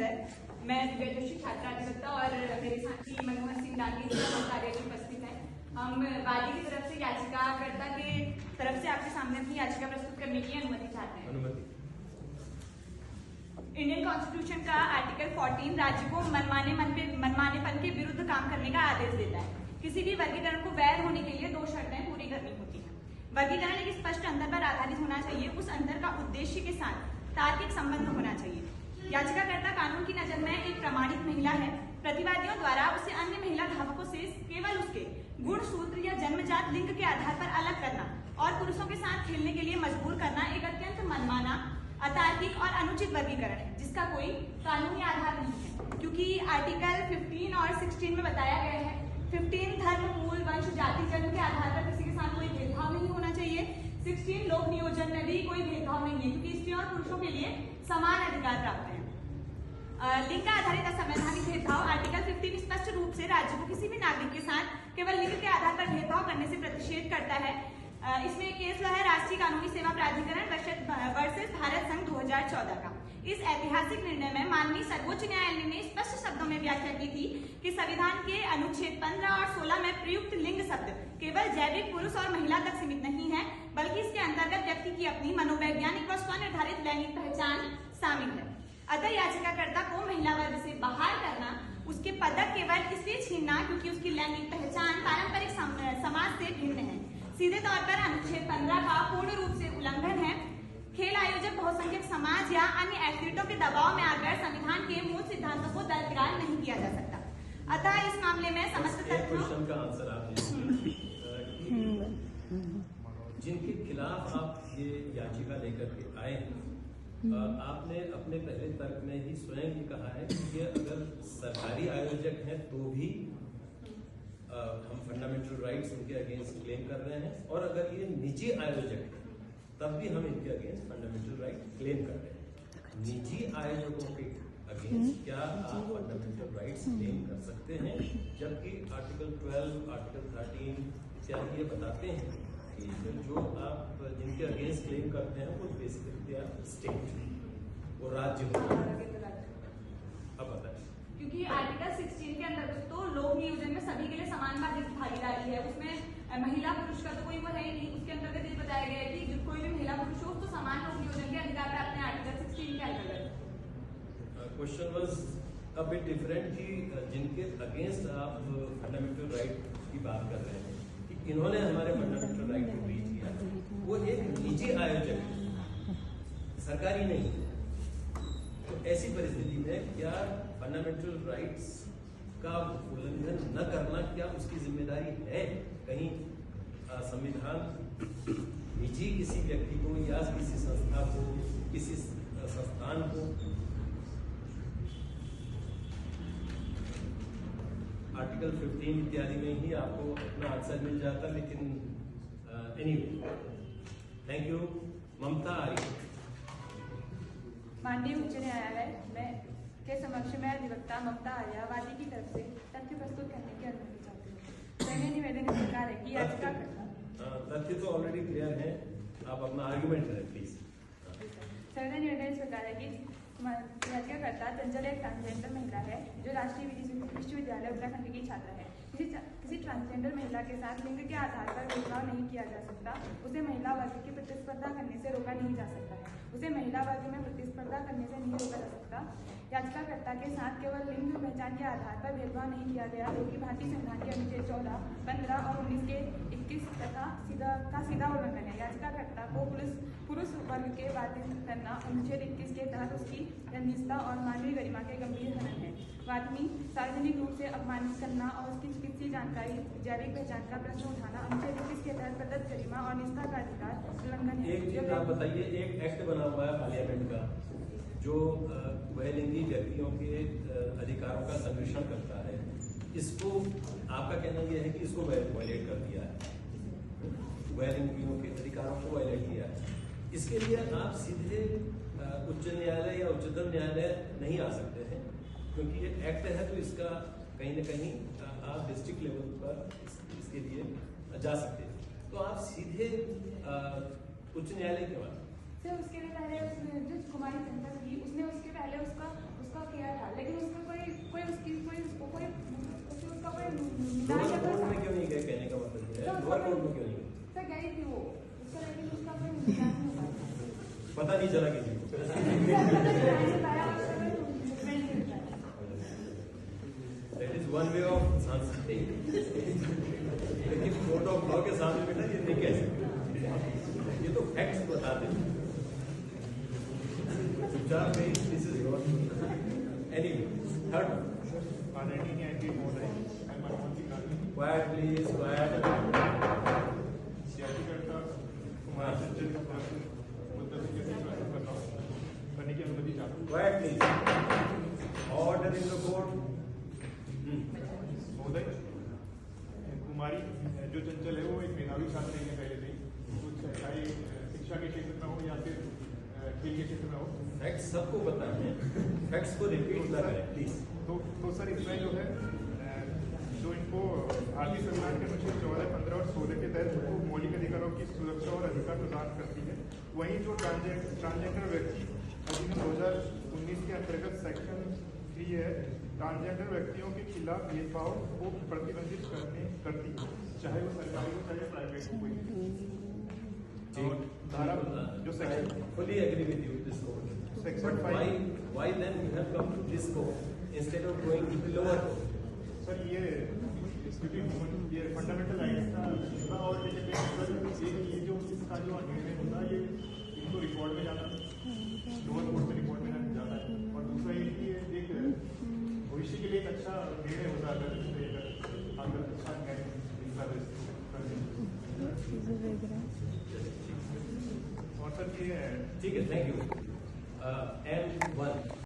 अंदर। मैं दिव्या जोशी छात्रा अधिवक्ता और मेरे साथी मनमोहन सिंह डांगी कार्यालय में उपस्थित है। हम वादी की तरफ से याचिकाकर्ता के तरफ से आपके सामने अपनी याचिका प्रस्तुत करने की अनुमति चाहते हैं। इंडियन कॉन्स्टिट्यूशन का आर्टिकल 14 राज्य को मनमानेपन के विरुद्ध काम करने का आदेश देता है। किसी भी वर्गीकरण को वैध होने के लिए 2 शर्तें पूरी करनी होती हैं। वर्गीकरण एक स्पष्ट अंतर पर आधारित होना चाहिए। उस अंतर का उद्देश्य के साथ तार्किक संबंध होना चाहिए। याचिकाकर्ता कानून की नजर में एक प्रमाणित महिला है। प्रतिवादियों द्वारा उसे अन्य महिला धावकों से केवल उसके गुण सूत्र या जन्मजात लिंग के आधार पर अलग करना और पुरुषों के साथ खेलने के लिए मजबूर करना एक अत्यंत मनमाना, अतार्किक और अनुचित वर्गीकरण है, जिसका कोई कानूनी आधार नहीं है। क्योंकि आर्टिकल 15 और 16 में बताया गया है 15 धर्म, मूल, वंश, जाति, जन्म के आधार पर किसी के साथ कोई भेदभाव नहीं होना चाहिए। 16 लोक नियोजन में भी कोई भेदभाव नहीं है, क्योंकि स्त्रियों और पुरुषों के लिए समान अधिकार प्राप्त है। लिंग का आधारित असंवैधानिक भेदभाव आर्टिकल 15 स्पष्ट रूप से राज्य को किसी भी नागरिक के साथ केवल लिंग के आधार पर भेदभाव करने से प्रतिषेध करता है। इसमें केस लॉ है राष्ट्रीय कानूनी सेवा प्राधिकरण वर्सेस भारत संघ 2014 का। इस ऐतिहासिक निर्णय में माननीय सर्वोच्च न्यायालय ने स्पष्ट शब्दों में व्याख्या की थी कि संविधान के अनुच्छेद 15 और 16 में प्रयुक्त लिंग शब्द केवल जैविक पुरुष और महिला तक सीमित नहीं है, बल्कि इसके अंतर्गत व्यक्ति की अपनी मनोवैज्ञानिक व स्वनिर्धारित लैंगिक पहचान शामिल है। अतः याचिकाकर्ता को महिला वर्ग से बाहर करना, उसके पदक केवल इसलिए छीनना क्योंकि उसकी लैंगिक पहचान पारंपरिक समाज से भिन्न है, सीधे तौर पर अनुच्छेद 15 का पूर्ण रूप से उल्लंघन है। खेल आयोजक बहुसंख्यक समाज या अन्य एथलीटों के दबाव में आकर संविधान के मूल सिद्धांतों को दरकिरार नहीं किया जा सकता। अतः इस मामले में समस्त तथ्यों का आंसर आप जिनके खिलाफ आप ये याचिका लेकर के आए हैं, आपने अपने पहले तर्क में ही स्वयं ही कहा है कि ये अगर सरकारी आयोजक हैं तो भी हम फंडामेंटल राइट्स इनके अगेंस्ट क्लेम कर रहे हैं, और अगर ये निजी आयोजक हैं तब भी हम इनके अगेंस्ट फंडामेंटल राइट क्लेम कर रहे हैं। निजी आयोजकों के अगेंस्ट क्या आप फंडामेंटल राइट्स क्लेम कर सकते हैं, जबकि आर्टिकल 12, आर्टिकल 13 इत्यादि ये बताते हैं कि जो आप जिनके अगेंस्ट क्लेम करते हैं वो बेसिकली स्टेट, वो राज्य होता है। अब बताइए। क्योंकि आर्टिकल 16 के अंतर्गत तो लोक नियोजन में सभी के लिए समान भागीदारी है, उसमें महिला पुरुष का तो कोई वो है ही नहीं। उसके अंतर्गत ये बताया गया है कि कोई भी महिला पुरुष हो तो समान लोक नियोजन के अधिकार प्राप्त है आर्टिकल 16 के अंतर्गत। Question was a bit different कि जिनके अगेंस्ट आप फंडामेंटल राइट की बात कर रहे हैं कि इन्होंने हमारे फंडामेंटल राइट को ब्रीच किया, वो एक निजी आयोजक है, सरकारी नहीं है। तो ऐसी परिस्थिति में क्या फंडामेंटल राइट्स का उल्लंघन न करना क्या उसकी जिम्मेदारी है? कहीं संविधान निजी किसी व्यक्ति को या किसी संस्था को, किसी संस्थान को आर्टिकल 15 इत्यादि में ही आपको अपना आंसर मिल जाता, लेकिन एनीवे, थैंक यू। ममता आर्य। माननीय उच्च न्यायालय में के समक्ष मैं अधिवक्ता ममता आर्या वादी की तरफ से तथ्य प्रस्तुत करने की अनुमति चाहती हूँ। मैंने निवेदन इस प्रकार है कि याचिकाकर्ता तथ्य तो ऑलरेडी क्लियर है, आप अपना आर्गुमेंट करें प्लीज। मेरा निवेदन इस प्रकार है कि याचिकाकर्ता चंचल एक ट्रांसजेंडर महिला है जो राष्ट्रीय विश्वविद्यालय उत्तराखंड की छात्रा है। किसी ट्रांसजेंडर महिला के साथ लिंग के आधार पर भेदभाव नहीं किया जा सकता। उसे महिला वर्ग की प्रतिस्पर्धा करने से रोका नहीं जा सकता है। उसे महिला वर्ग में प्रतिस्पर्धा करने से नहीं रोका जा सकता। याचिकाकर्ता के साथ केवल लिंग पहचान के आधार पर भेदभाव नहीं किया गया, बल्कि भारतीय संविधान के अनुच्छेद 14, 15 और 19 के 21 तथा सीधा उल्लंघन है। याचिकाकर्ता को पुरुष वर्ग के बाधित करना अनुच्छेद 21 के तहत उसकी निजता और मानवीय गरिमा के गंभीर हनन है। वादमी सार्वजनिक रूप से अपमानित करना और उसकी चिकित्सीय जानकारी, जैविक पहचान का प्रश्न उठाना अनुच्छेद 21 के तहत प्रदत्त गरिमा और निजता का अधिकार उल्लंघन है। एक चीज आप बताइए, एक एक्ट बना हुआ है पार्लियामेंट का जो वहलिंगी व्यक्तियों के अधिकारों का संरक्षण करता है, इसको आपका कहना यह है कि इसको वायलेट कर दिया है, वहलिंगियों के अधिकारों को वायलेट किया है। इसके लिए आप सीधे उच्च न्यायालय या उच्चतम न्यायालय नहीं आ सकते हैं, क्योंकि ये एक्ट है, तो इसका कहीं न कहीं आप डिस्ट्रिक्ट लेवल पर इसके लिए जा सकते हैं। तो आप सीधे उच्च न्यायालय के बाद सर उसके लिए पहले जो कुमारी जनता थी उसने उसके पहले उसका किया था कोर्ट में क्यों नहीं गई? सर गई थी वो, उसका लेकिन उसका कोई इंतजाम नहीं हुआ था। पता नहीं चला किसी को। That is one way of सांस्कृतिक, लेकिन कोर्ट ऑफ लॉ के सामने बेटा ये नहीं कह सकते, ये तो फैक्ट्स बता देते। चुपचाप नहीं, this is your anyway. Third quite please, quite. Quite please, order in the court. महोदय, कुमारी जो चंचल है वो एक मेधावी छात्र है पहले से ही, कुछ चाहे शिक्षा के क्षेत्र में हो या फिर खेल के क्षेत्र में हो। फैक्ट्स सबको पता है, फैक्ट्स को रिपीट ना करें प्लीज। तो सर इसमें जो है जो इनको भारतीय संविधान के अनुच्छेद 14, 15 और 16 के तहत उनको मौलिक अधिकारों की सुरक्षा और अधिकार प्रदान करती है, वहीं जो ट्रांसजेंडर व्यक्ति अधिनियम 2019 के अंतर्गत सेक्शन 3 है, ट्रांसजेंडर व्यक्तियों के खिलाफ भेदभाव को प्रतिबंधित करती है, चाहे वो सरकारी हो चाहे प्राइवेट हो। और धारा जो section fully agree with you this court. Section But 5 why then you have come to this court instead of going to the lower court? Sir ये फंडामेंटल राइट्स का और ये जो इसका जो निर्णय होता है ये इनको रिकॉर्ड में जाना, लोअर कोर्ट में रिकॉर्ड में जाता है, और दूसरा ये कि एक भविष्य के लिए एक अच्छा निर्णय होता है अगर अच्छा न्याय मिलता है। और सर ये ठीक है, थैंक यू।